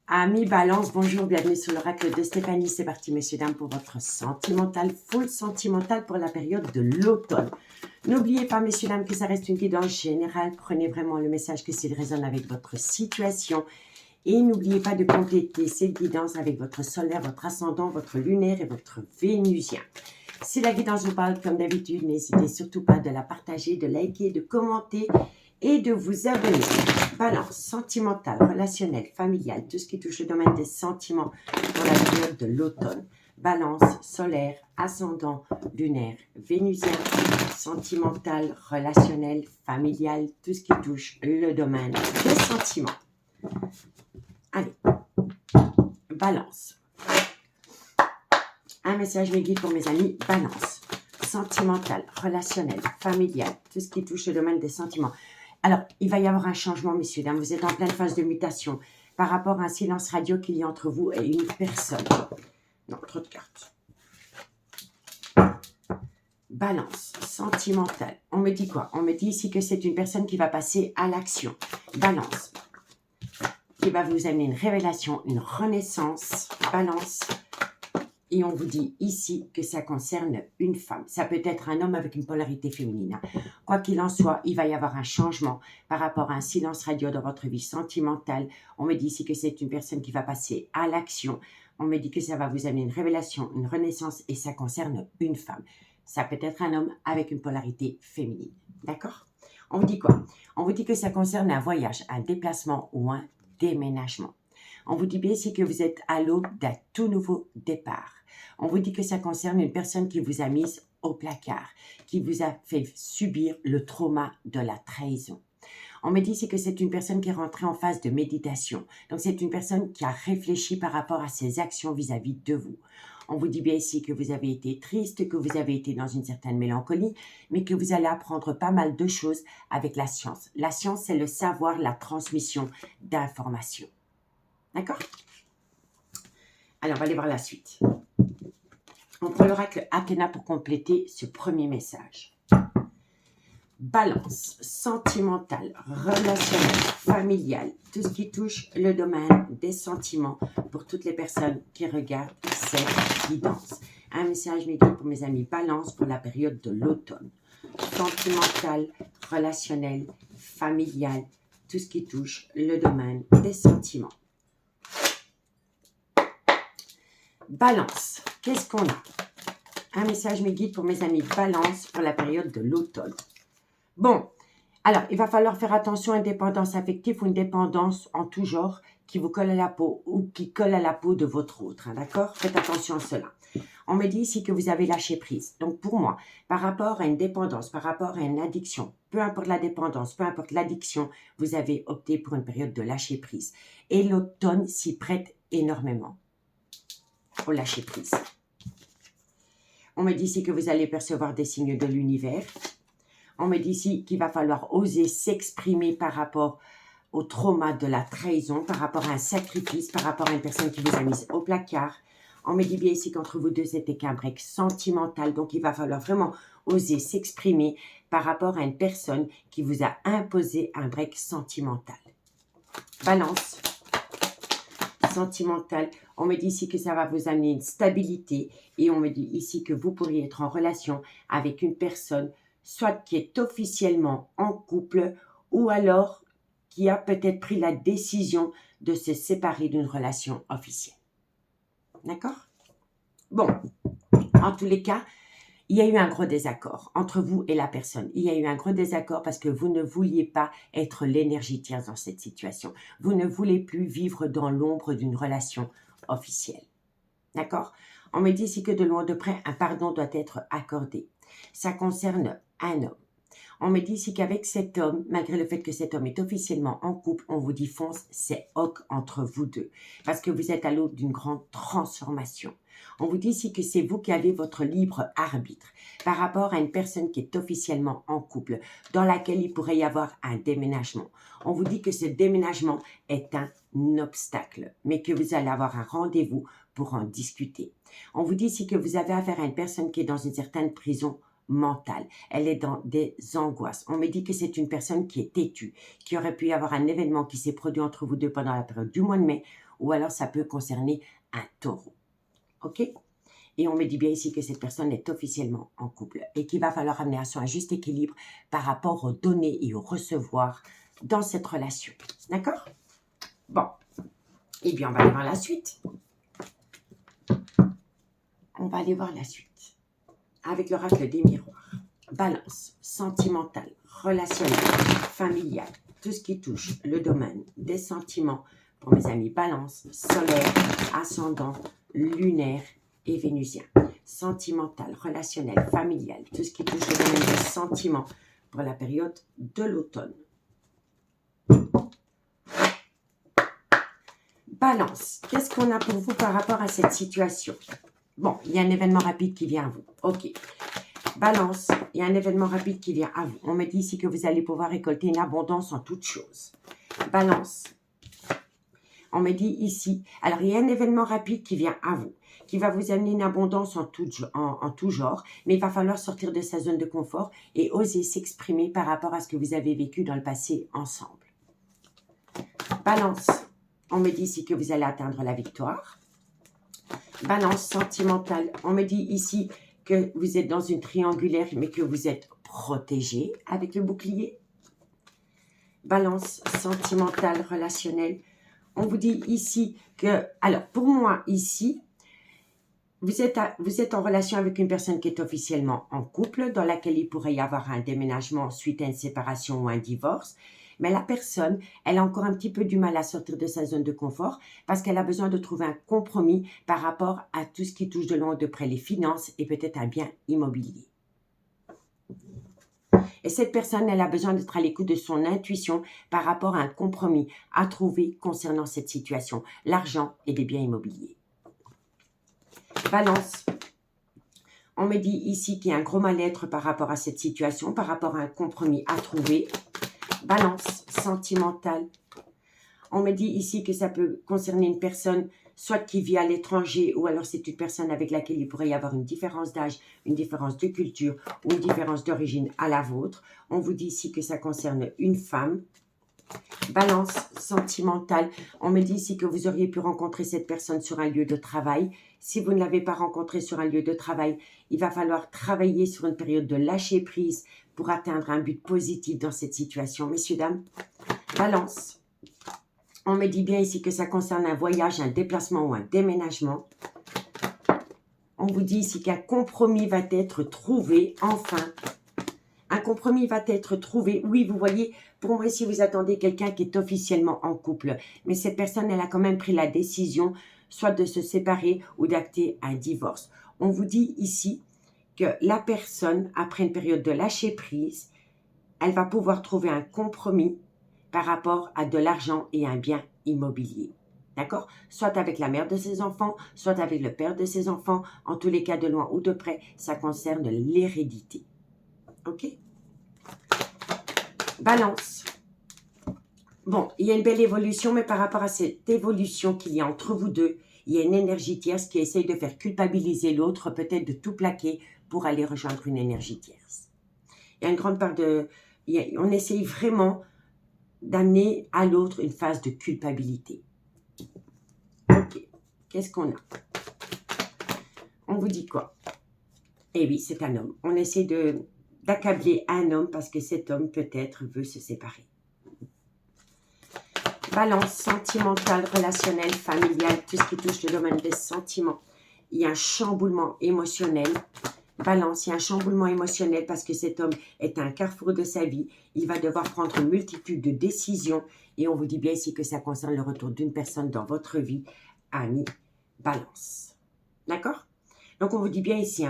Amis Balance, bonjour, bienvenue sur l'oracle de Stéphanie. C'est parti, messieurs, dames, pour votre sentimental, full sentimental pour la période de l'automne. N'oubliez pas, messieurs, dames, que ça reste une guidance générale. Prenez vraiment le message que s'il résonne avec votre situation. Et n'oubliez pas de compléter cette guidance avec votre solaire, votre ascendant, votre lunaire et votre vénusien. Si la guidance vous parle, comme d'habitude, n'hésitez surtout pas de la partager, de liker, de commenter et de vous abonner. Balance, sentimentale, relationnelle, familiale, tout ce qui touche le domaine des sentiments dans la période de l'automne. Balance, solaire, ascendant, lunaire, vénusien, sentimental, relationnel, familial, tout ce qui touche le domaine des sentiments. Allez, Balance. Un message me guide pour mes amis, Balance. Sentimental, relationnel, familial, tout ce qui touche le domaine des sentiments. Alors, il va y avoir un changement, messieurs, dames. Vous êtes en pleine phase de mutation par rapport à un silence radio qu'il y a entre vous et une personne. Non, trop de cartes. Balance, sentimental. On me dit quoi? On me dit ici que c'est une personne qui va passer à l'action. Balance, qui va vous amener une révélation, une renaissance. Balance. Et on vous dit ici que ça concerne une femme. Ça peut être un homme avec une polarité féminine. Quoi qu'il en soit, il va y avoir un changement par rapport à un silence radio dans votre vie sentimentale. On me dit ici que c'est une personne qui va passer à l'action. On me dit que ça va vous amener une révélation, une renaissance et ça concerne une femme. Ça peut être un homme avec une polarité féminine. D'accord? On vous dit quoi? On vous dit que ça concerne un voyage, un déplacement ou un déménagement. On vous dit bien ici que vous êtes à l'aube d'un tout nouveau départ. On vous dit que ça concerne une personne qui vous a mise au placard, qui vous a fait subir le trauma de la trahison. On me dit ici que c'est une personne qui est rentrée en phase de méditation. Donc, c'est une personne qui a réfléchi par rapport à ses actions vis-à-vis de vous. On vous dit bien ici que vous avez été triste, que vous avez été dans une certaine mélancolie, mais que vous allez apprendre pas mal de choses avec la science. La science, c'est le savoir, la transmission d'informations. D'accord? Alors, on va aller voir la suite. On prend l'oracle Athéna pour compléter ce premier message. Balance, sentimentale, relationnelle, familiale, tout ce qui touche le domaine des sentiments pour toutes les personnes qui regardent cette guidance. Un message médical pour mes amis Balance pour la période de l'automne. Sentimentale, relationnelle, familiale, tout ce qui touche le domaine des sentiments. Balance, qu'est-ce qu'on a? Un message me guide pour mes amis Balance pour la période de l'automne. Bon, alors, il va falloir faire attention à une dépendance affective ou une dépendance en tout genre qui vous colle à la peau ou qui colle à la peau de votre autre, hein, d'accord? Faites attention à cela. On me dit ici que vous avez lâché prise. Donc, pour moi, par rapport à une dépendance, par rapport à une addiction, peu importe la dépendance, peu importe l'addiction, vous avez opté pour une période de lâcher prise. Et l'automne s'y prête énormément au lâcher prise. On me dit ici que vous allez percevoir des signes de l'univers. On me dit ici qu'il va falloir oser s'exprimer par rapport au trauma de la trahison, par rapport à un sacrifice, par rapport à une personne qui vous a mise au placard. On me dit bien ici qu'entre vous deux, c'était qu'un break sentimental. Donc, il va falloir vraiment oser s'exprimer par rapport à une personne qui vous a imposé un break sentimental. Balance. Sentimental. On me dit ici que ça va vous amener une stabilité et on me dit ici que vous pourriez être en relation avec une personne soit qui est officiellement en couple ou alors qui a peut-être pris la décision de se séparer d'une relation officielle. D'accord? Bon, en tous les cas, il y a eu un gros désaccord entre vous et la personne. Il y a eu un gros désaccord parce que vous ne vouliez pas être l'énergie tierce dans cette situation. Vous ne voulez plus vivre dans l'ombre d'une relation officielle. D'accord? On me dit ici que de loin de près, un pardon doit être accordé. Ça concerne un homme. On me dit ici qu'avec cet homme, malgré le fait que cet homme est officiellement en couple, on vous dit fonce, c'est ok entre vous deux. Parce que vous êtes à l'aube d'une grande transformation. On vous dit ici que c'est vous qui avez votre libre arbitre par rapport à une personne qui est officiellement en couple, dans laquelle il pourrait y avoir un déménagement. On vous dit que ce déménagement est un obstacle, mais que vous allez avoir un rendez-vous pour en discuter. On vous dit ici que vous avez affaire à une personne qui est dans une certaine prison mentale. Elle est dans des angoisses. On me dit que c'est une personne qui est têtue, qui aurait pu y avoir un événement qui s'est produit entre vous deux pendant la période du mois de mai ou alors ça peut concerner un taureau. OK? Et on me dit bien ici que cette personne est officiellement en couple et qu'il va falloir amener à son juste équilibre par rapport au donner et au recevoir dans cette relation. D'accord? Bon. Eh bien, on va aller voir la suite. On va aller voir la suite. Avec l'oracle des miroirs. Balance, sentimentale, relationnelle, familiale, tout ce qui touche le domaine des sentiments pour mes amis balance, solaire, ascendant, lunaire et vénusien. Sentimental, relationnel, familial, tout ce qui touche le domaine des sentiments pour la période de l'automne. Balance, qu'est-ce qu'on a pour vous par rapport à cette situation? Bon, il y a un événement rapide qui vient à vous. Ok. Balance, il y a un événement rapide qui vient à vous. On me dit ici que vous allez pouvoir récolter une abondance en toutes choses. Balance. On me dit ici, alors il y a un événement rapide qui vient à vous, qui va vous amener une abondance en tout genre, mais il va falloir sortir de sa zone de confort et oser s'exprimer par rapport à ce que vous avez vécu dans le passé ensemble. Balance. On me dit ici que vous allez atteindre la victoire. Balance sentimentale. On me dit ici que vous êtes dans une triangulaire, mais que vous êtes protégé avec le bouclier. Balance sentimentale, relationnelle. On vous dit ici que, alors pour moi ici, vous êtes en relation avec une personne qui est officiellement en couple, dans laquelle il pourrait y avoir un déménagement suite à une séparation ou un divorce. Mais la personne, elle a encore un petit peu du mal à sortir de sa zone de confort parce qu'elle a besoin de trouver un compromis par rapport à tout ce qui touche de loin ou de près les finances et peut-être un bien immobilier. Et cette personne, elle a besoin d'être à l'écoute de son intuition par rapport à un compromis à trouver concernant cette situation, l'argent et des biens immobiliers. Balance. On me dit ici qu'il y a un gros mal-être par rapport à cette situation, par rapport à un compromis à trouver. Balance sentimentale. On me dit ici que ça peut concerner une personne soit qui vit à l'étranger ou alors c'est une personne avec laquelle il pourrait y avoir une différence d'âge, une différence de culture ou une différence d'origine à la vôtre. On vous dit ici que ça concerne une femme. Balance sentimentale. On me dit ici que vous auriez pu rencontrer cette personne sur un lieu de travail. Si vous ne l'avez pas rencontrée sur un lieu de travail, il va falloir travailler sur une période de lâcher prise pour atteindre un but positif dans cette situation. Messieurs, dames, balance. On me dit bien ici que ça concerne un voyage, un déplacement ou un déménagement. On vous dit ici qu'un compromis va être trouvé, enfin. Un compromis va être trouvé. Oui, vous voyez, pour moi ici, vous attendez quelqu'un qui est officiellement en couple. Mais cette personne, elle a quand même pris la décision soit de se séparer ou d'acter un divorce. On vous dit ici que la personne, après une période de lâcher prise, elle va pouvoir trouver un compromis par rapport à de l'argent et un bien immobilier. D'accord? Soit avec la mère de ses enfants, soit avec le père de ses enfants. En tous les cas, de loin ou de près, ça concerne l'hérédité. OK? Balance. Bon, il y a une belle évolution, mais par rapport à cette évolution qu'il y a entre vous deux, il y a une énergie tierce qui essaye de faire culpabiliser l'autre, peut-être de tout plaquer pour aller rejoindre une énergie tierce. Il y a une grande part de... on essaye vraiment d'amener à l'autre une phase de culpabilité. Ok, qu'est-ce qu'on a? On vous dit quoi? Eh oui, c'est un homme. On essaie d'accabler un homme parce que cet homme peut-être veut se séparer. Balance sentimentale, relationnelle, familiale, tout ce qui touche le domaine des sentiments. Il y a un chamboulement émotionnel. Balance, il y a un chamboulement émotionnel parce que cet homme est à un carrefour de sa vie. Il va devoir prendre une multitude de décisions. Et on vous dit bien ici que ça concerne le retour d'une personne dans votre vie. Ami, balance. D'accord? Donc on vous dit bien ici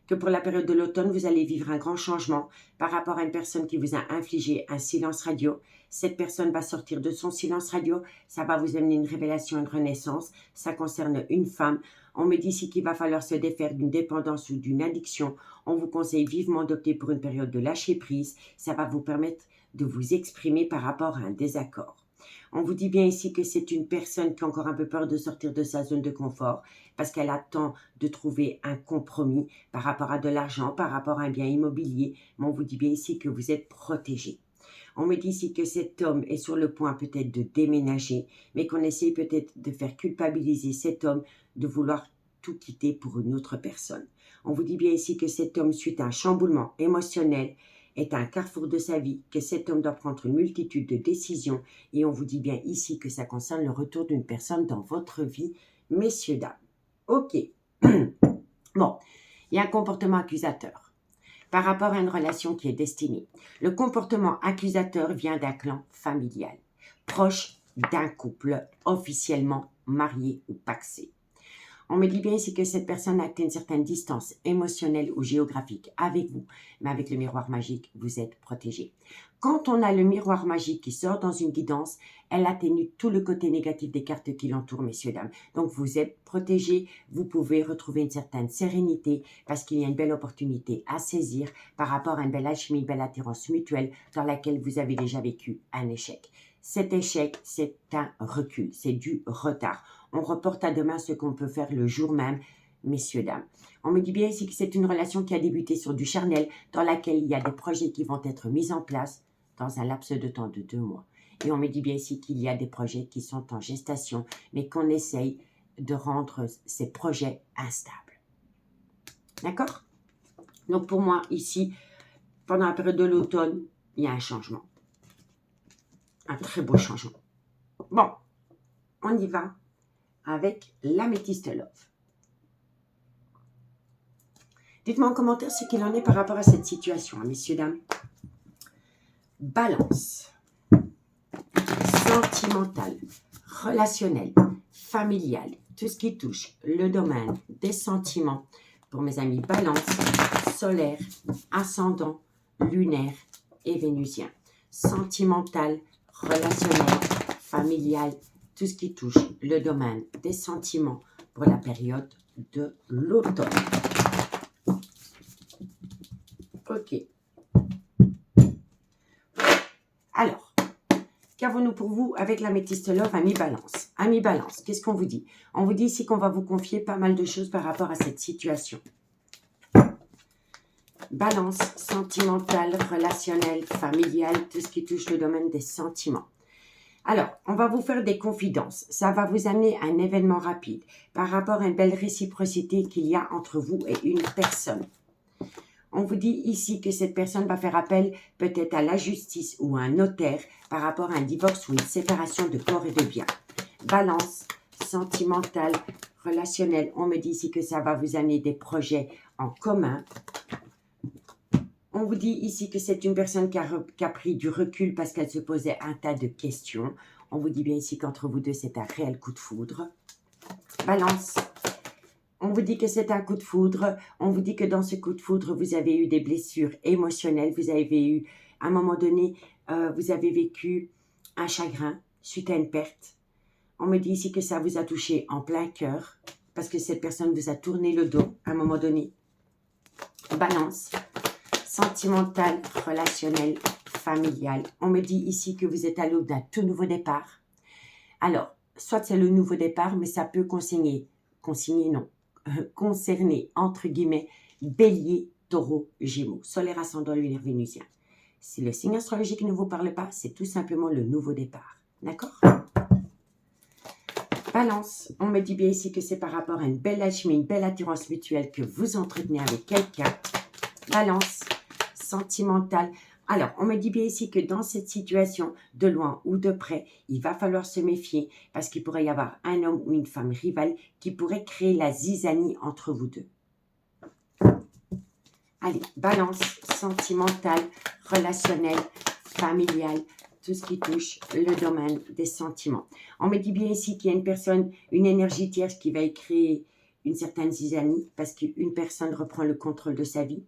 que pour la période de l'automne, vous allez vivre un grand changement par rapport à une personne qui vous a infligé un silence radio. Cette personne va sortir de son silence radio. Ça va vous amener une révélation, une renaissance. Ça concerne une femme. On me dit ici qu'il va falloir se défaire d'une dépendance ou d'une addiction. On vous conseille vivement d'opter pour une période de lâcher prise. Ça va vous permettre de vous exprimer par rapport à un désaccord. On vous dit bien ici que c'est une personne qui a encore un peu peur de sortir de sa zone de confort parce qu'elle attend de trouver un compromis par rapport à de l'argent, par rapport à un bien immobilier. Mais on vous dit bien ici que vous êtes protégé. On me dit ici que cet homme est sur le point peut-être de déménager, mais qu'on essaye peut-être de faire culpabiliser cet homme de vouloir tout quitter pour une autre personne. On vous dit bien ici que cet homme, suite à un chamboulement émotionnel, est à un carrefour de sa vie, que cet homme doit prendre une multitude de décisions, et on vous dit bien ici que ça concerne le retour d'une personne dans votre vie, messieurs, dames. Ok. Bon, il y a un comportement accusateur par rapport à une relation qui est destinée. Le comportement accusateur vient d'un clan familial, proche d'un couple officiellement marié ou pacsé. On me dit bien ici que cette personne a une certaine distance émotionnelle ou géographique avec vous, mais avec le miroir magique, vous êtes protégé. Quand on a le miroir magique qui sort dans une guidance, elle atténue tout le côté négatif des cartes qui l'entourent, messieurs, dames. Donc, vous êtes protégé, vous pouvez retrouver une certaine sérénité parce qu'il y a une belle opportunité à saisir par rapport à une belle alchimie, une belle attirance mutuelle dans laquelle vous avez déjà vécu un échec. Cet échec, c'est un recul, c'est du retard. On reporte à demain ce qu'on peut faire le jour même, messieurs, dames. On me dit bien ici que c'est une relation qui a débuté sur du charnel, dans laquelle il y a des projets qui vont être mis en place dans un laps de temps de 2 mois. Et on me dit bien ici qu'il y a des projets qui sont en gestation, mais qu'on essaye de rendre ces projets instables. D'accord? Donc pour moi, ici, pendant la période de l'automne, il y a un changement. Un très beau changement. Bon, on y va avec l'améthyste love. Dites-moi en commentaire ce qu'il en est par rapport à cette situation, hein, messieurs, dames. Balance. Sentimental, relationnel, familial, tout ce qui touche le domaine des sentiments. Pour mes amis balance, solaire, ascendant, lunaire et vénusien. Sentimental, relationnel, familial, tout ce qui touche le domaine des sentiments pour la période de l'automne. Ok. Alors, qu'avons-nous pour vous avec l'améthyste love, ami balance? Ami balance, qu'est-ce qu'on vous dit? On vous dit ici qu'on va vous confier pas mal de choses par rapport à cette situation. Balance, sentimentale, relationnelle, familiale, tout ce qui touche le domaine des sentiments. Alors, on va vous faire des confidences. Ça va vous amener à un événement rapide par rapport à une belle réciprocité qu'il y a entre vous et une personne. On vous dit ici que cette personne va faire appel peut-être à la justice ou à un notaire par rapport à un divorce ou une séparation de corps et de biens. Balance, sentimentale, relationnelle. On me dit ici que ça va vous amener des projets en commun. On vous dit ici que c'est une personne qui a pris du recul parce qu'elle se posait un tas de questions. On vous dit bien ici qu'entre vous deux, c'est un réel coup de foudre. Balance. On vous dit que c'est un coup de foudre. On vous dit que dans ce coup de foudre, vous avez eu des blessures émotionnelles. Vous avez eu, à un moment donné, vous avez vécu un chagrin suite à une perte. On me dit ici que ça vous a touché en plein cœur parce que cette personne vous a tourné le dos à un moment donné. Balance. Sentimental, relationnel, familial. On me dit ici que vous êtes à l'aube d'un tout nouveau départ. Alors, soit c'est le nouveau départ, mais ça peut concerner, entre guillemets, bélier, taureau, gémeaux, solaire, ascendant, lunaire, vénusien. Si le signe astrologique ne vous parle pas, c'est tout simplement le nouveau départ. D'accord? Balance, on me dit bien ici que c'est par rapport à une belle alchimie, une belle attirance mutuelle que vous entretenez avec quelqu'un. Balance, sentimentale. Alors, on me dit bien ici que dans cette situation, de loin ou de près, il va falloir se méfier parce qu'il pourrait y avoir un homme ou une femme rivale qui pourrait créer la zizanie entre vous deux. Allez, balance, sentimentale, relationnelle, familiale, tout ce qui touche le domaine des sentiments. On me dit bien ici qu'il y a une personne, une énergie tierce qui va y créer une certaine zizanie parce qu'une personne reprend le contrôle de sa vie.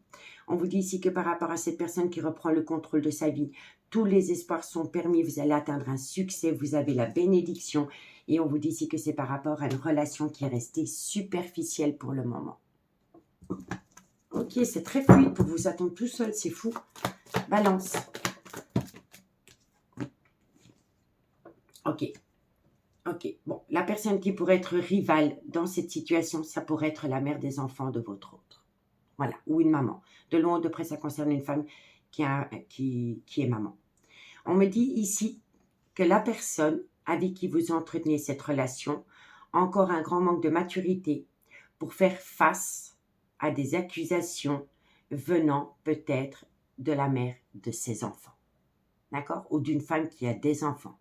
On vous dit ici que par rapport à cette personne qui reprend le contrôle de sa vie, tous les espoirs sont permis, vous allez atteindre un succès, vous avez la bénédiction. Et on vous dit ici que c'est par rapport à une relation qui est restée superficielle pour le moment. Ok, c'est très fluide pour vous attendre tout seul, c'est fou. Balance. Ok. Ok, bon, la personne qui pourrait être rivale dans cette situation, ça pourrait être la mère des enfants de votre autre. Voilà, ou une maman. De loin ou de près, ça concerne une femme qui est maman. On me dit ici que la personne avec qui vous entretenez cette relation a encore un grand manque de maturité pour faire face à des accusations venant peut-être de la mère de ses enfants. D'accord? Ou d'une femme qui a des enfants.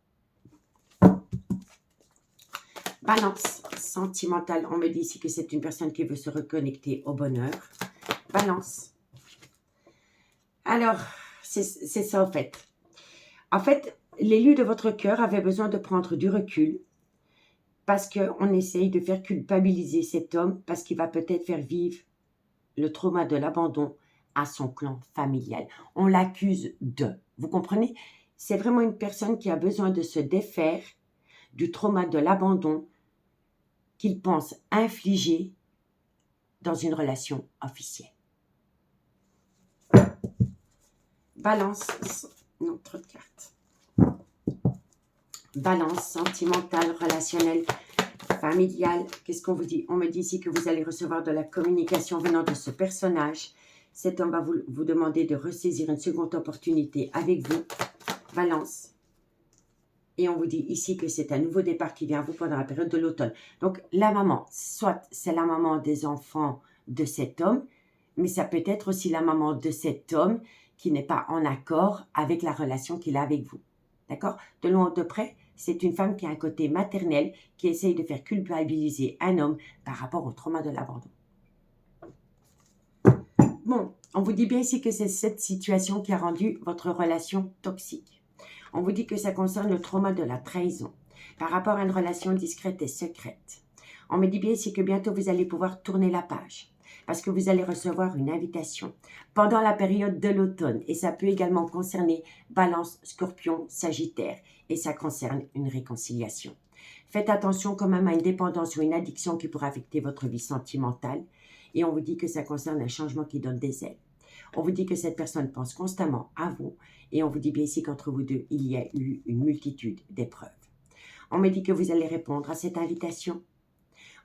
Balance sentimentale. On me dit ici que c'est une personne qui veut se reconnecter au bonheur. Balance. Alors, c'est ça en fait. En fait, l'élu de votre cœur avait besoin de prendre du recul parce qu'on essaye de faire culpabiliser cet homme parce qu'il va peut-être faire vivre le trauma de l'abandon à son clan familial. On l'accuse de. Vous comprenez? C'est vraiment une personne qui a besoin de se défaire du trauma de l'abandon qu'il pense infliger dans une relation officielle. Balance, non, trop de cartes. Balance sentimentale, relationnelle, familiale. Qu'est-ce qu'on vous dit? On me dit ici que vous allez recevoir de la communication venant de ce personnage. Cet homme va vous demander de ressaisir une seconde opportunité avec vous. Balance. Et on vous dit ici que c'est un nouveau départ qui vient à vous pendant la période de l'automne. Donc, la maman, soit c'est la maman des enfants de cet homme, mais ça peut être aussi la maman de cet homme qui n'est pas en accord avec la relation qu'il a avec vous. D'accord? De loin ou de près, c'est une femme qui a un côté maternel, qui essaye de faire culpabiliser un homme par rapport au trauma de l'abandon. Bon, on vous dit bien ici que c'est cette situation qui a rendu votre relation toxique. On vous dit que ça concerne le trauma de la trahison par rapport à une relation discrète et secrète. On me dit bien ici que bientôt vous allez pouvoir tourner la page parce que vous allez recevoir une invitation pendant la période de l'automne et ça peut également concerner Balance, Scorpion, Sagittaire et ça concerne une réconciliation. Faites attention quand même à une dépendance ou une addiction qui pourrait affecter votre vie sentimentale et on vous dit que ça concerne un changement qui donne des ailes. On vous dit que cette personne pense constamment à vous et on vous dit bien ici qu'entre vous deux, il y a eu une multitude d'épreuves. On me dit que vous allez répondre à cette invitation.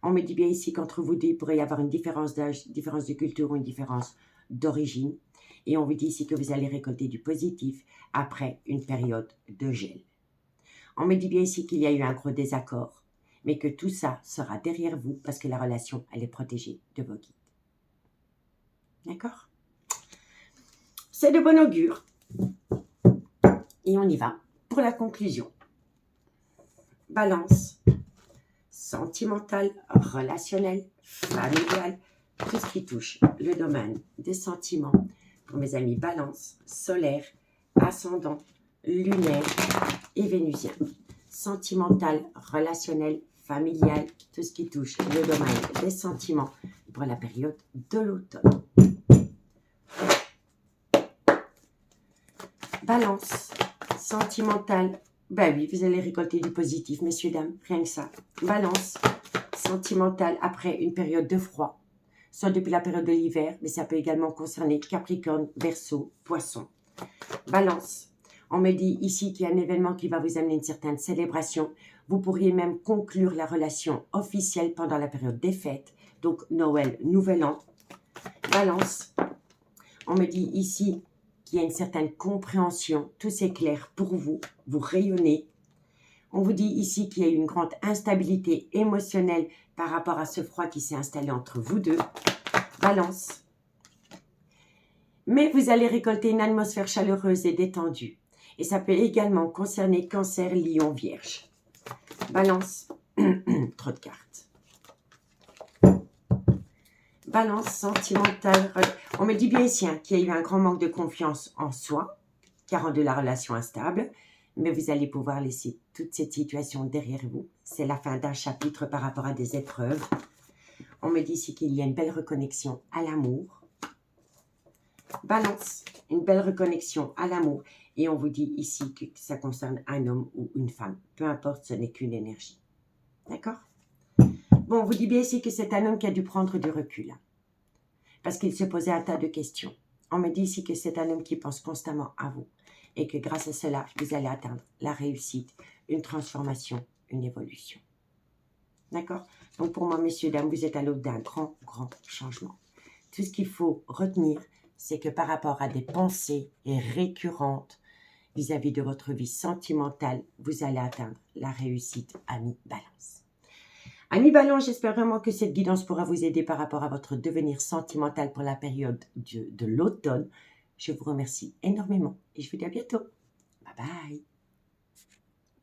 On me dit bien ici qu'entre vous deux, il pourrait y avoir une différence d'âge, différence de culture ou une différence d'origine. Et on vous dit ici que vous allez récolter du positif après une période de gel. On me dit bien ici qu'il y a eu un gros désaccord, mais que tout ça sera derrière vous parce que la relation, elle est protégée de vos guides. D'accord? C'est de bon augure. Et on y va pour la conclusion. Balance, sentimentale, relationnelle, familiale, tout ce qui touche le domaine des sentiments. Pour mes amis Balance, solaire, ascendant, lunaire et vénusien. Sentimental, relationnel, familial, tout ce qui touche le domaine des sentiments pour la période de l'automne. Balance, sentimentale, ben oui, vous allez récolter du positif, messieurs, dames, rien que ça. Balance, sentimentale après une période de froid, soit depuis la période de l'hiver, mais ça peut également concerner Capricorne, Verseau, Poisson. Balance, on me dit ici qu'il y a un événement qui va vous amener une certaine célébration. Vous pourriez même conclure la relation officielle pendant la période des fêtes, donc Noël, Nouvel An. Balance, on me dit ici qu'il y a une certaine compréhension, tout s'éclaire pour vous, vous rayonnez. On vous dit ici qu'il y a une grande instabilité émotionnelle par rapport à ce froid qui s'est installé entre vous deux. Balance. Mais vous allez récolter une atmosphère chaleureuse et détendue. Et ça peut également concerner Cancer, Lion, Vierge. Balance. Trop de cartes. Balance sentimentale. On me dit bien ici qu'il y a eu un grand manque de confiance en soi qui a rendu la relation instable, mais vous allez pouvoir laisser toute cette situation derrière vous. C'est la fin d'un chapitre par rapport à des épreuves. On me dit ici qu'il y a une belle reconnexion à l'amour. Balance, une belle reconnexion à l'amour. Et on vous dit ici que ça concerne un homme ou une femme. Peu importe, ce n'est qu'une énergie. D'accord? Bon, on vous dit bien ici que c'est un homme qui a dû prendre du recul. Parce qu'il se posait un tas de questions. On me dit ici que c'est un homme qui pense constamment à vous. Et que grâce à cela, vous allez atteindre la réussite, une transformation, une évolution. D'accord? Donc pour moi, messieurs, dames, vous êtes à l'aube d'un grand, grand changement. Tout ce qu'il faut retenir, c'est que par rapport à des pensées récurrentes vis-à-vis de votre vie sentimentale, vous allez atteindre la réussite, amis Balance. Amis Balance, j'espère vraiment que cette guidance pourra vous aider par rapport à votre devenir sentimental pour la période de l'automne. Je vous remercie énormément et je vous dis à bientôt. Bye bye.